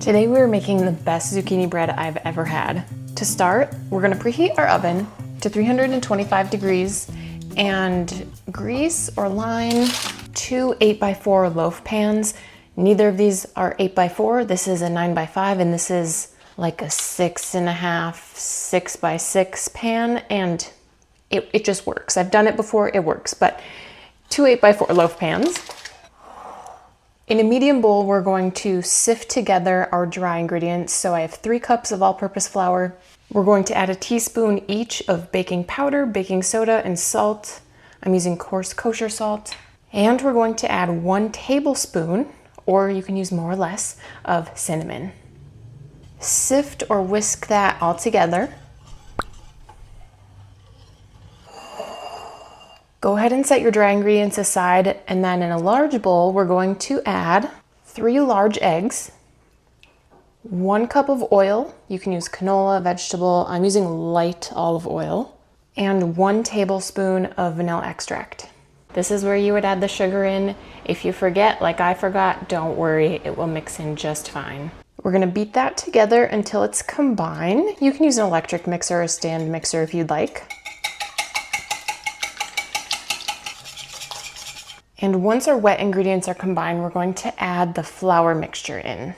Today we're making the best zucchini bread I've ever had. To start, we're gonna preheat our oven to 325 degrees and grease or line 2 8x4 loaf pans. Neither of these are 8x4. This is a 9x5 and this is like a 6.5, 6x6 pan, and it just works. I've done it before, it works, but 2 8x4 loaf pans. In a medium bowl, we're going to sift together our dry ingredients. So I have 3 cups of all-purpose flour. We're going to add a teaspoon each of baking powder, baking soda, and salt. I'm using coarse kosher salt. And we're going to add 1 tablespoon, or you can use more or less, of cinnamon. Sift or whisk that all together. Go ahead and set your dry ingredients aside, and then in a large bowl, we're going to add 3 large eggs, 1 cup of oil. You can use canola, vegetable. I'm using light olive oil, and 1 tablespoon of vanilla extract. This is where you would add the sugar in. If you forget, like I forgot, don't worry, it will mix in just fine. We're gonna beat that together until it's combined. You can use an electric mixer or a stand mixer if you'd like. And once our wet ingredients are combined, we're going to add the flour mixture in.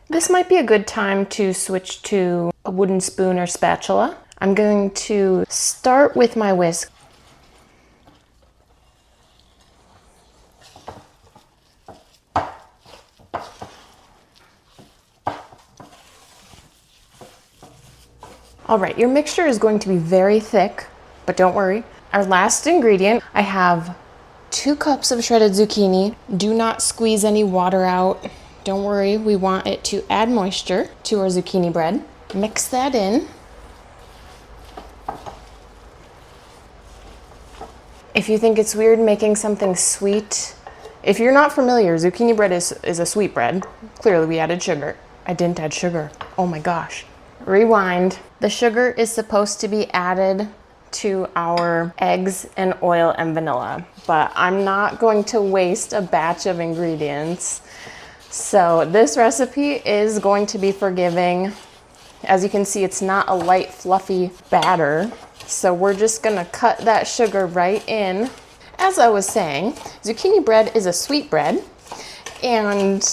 This might be a good time to switch to a wooden spoon or spatula. I'm going to start with my whisk. All right, your mixture is going to be very thick, but don't worry. Our last ingredient, I have 2 cups of shredded zucchini. Do not squeeze any water out. Don't worry, we want it to add moisture to our zucchini bread. Mix that in. If you think it's weird making something sweet, if you're not familiar, zucchini bread is a sweet bread. Clearly we added sugar. I didn't add sugar. Oh my gosh. Rewind. The sugar is supposed to be added to our eggs and oil and vanilla, but I'm not going to waste a batch of ingredients. So this recipe is going to be forgiving. As you can see, it's not a light, fluffy batter. So we're just gonna cut that sugar right in. As I was saying, zucchini bread is a sweet bread, and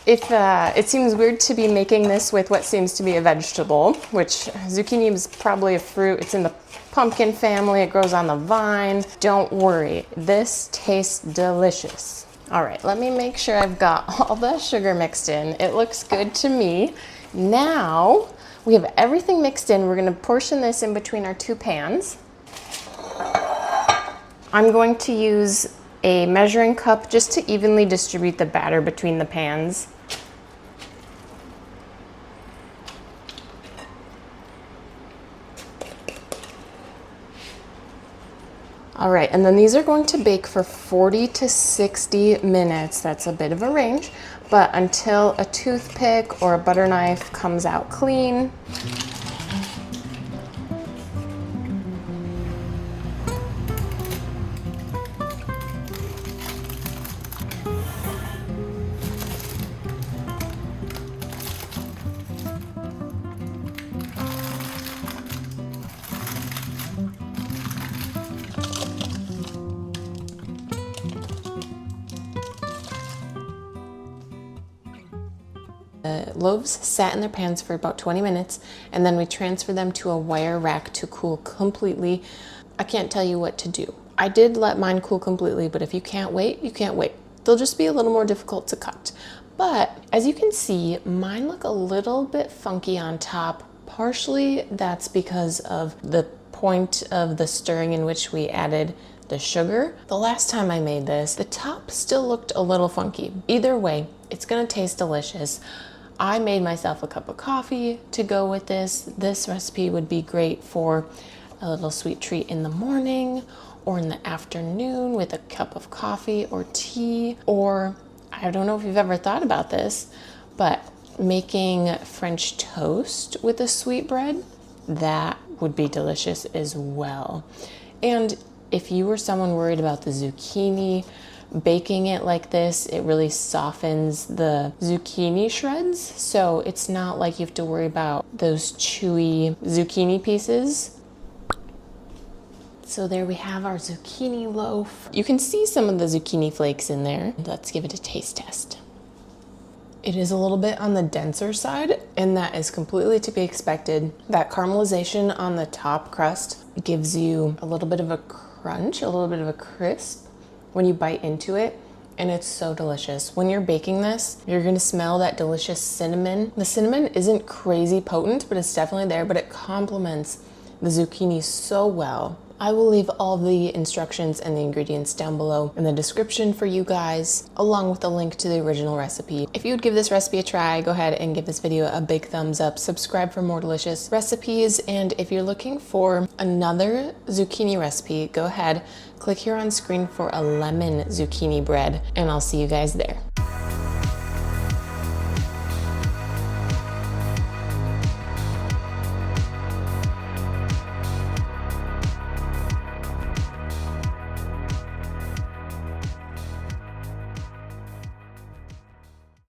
if it seems weird to be making this with what seems to be a vegetable, which zucchini is probably a fruit. It's in the pumpkin family, it grows on the vine. Don't worry, this tastes delicious. All right, let me make sure I've got all the sugar mixed in. It looks good to me. Now, we have everything mixed in. We're gonna portion this in between our 2 pans. I'm going to use a measuring cup just to evenly distribute the batter between the pans. All right, and then these are going to bake for 40 to 60 minutes. That's a bit of a range, but until a toothpick or a butter knife comes out clean. The loaves sat in their pans for about 20 minutes, and then we transfer them to a wire rack to cool completely. I can't tell you what to do. I did let mine cool completely, but if you can't wait, you can't wait. They'll just be a little more difficult to cut. But as you can see, mine look a little bit funky on top. Partially that's because of the point of the stirring in which we added the sugar. The last time I made this, the top still looked a little funky. Either way, it's gonna taste delicious. I made myself a cup of coffee to go with this. This recipe would be great for a little sweet treat in the morning or in the afternoon with a cup of coffee or tea, or I don't know if you've ever thought about this, but making French toast with a sweet bread, that would be delicious as well. And if you were someone worried about the zucchini baking it like this, it really softens the zucchini shreds. So it's not like you have to worry about those chewy zucchini pieces. So there we have our zucchini loaf. You can see some of the zucchini flakes in there. Let's give it a taste test. It is a little bit on the denser side, and that is completely to be expected. That caramelization on the top crust gives you a little bit of a crunch, a little bit of a crisp when you bite into it, and it's so delicious. When you're baking this, you're gonna smell that delicious cinnamon. The cinnamon isn't crazy potent, but it's definitely there, but it complements the zucchini so well. I will leave all the instructions and the ingredients down below in the description for you guys, along with a link to the original recipe. If you would give this recipe a try, go ahead and give this video a big thumbs up, subscribe for more delicious recipes, and if you're looking for another zucchini recipe, go ahead, click here on screen for a lemon zucchini bread, and I'll see you guys there.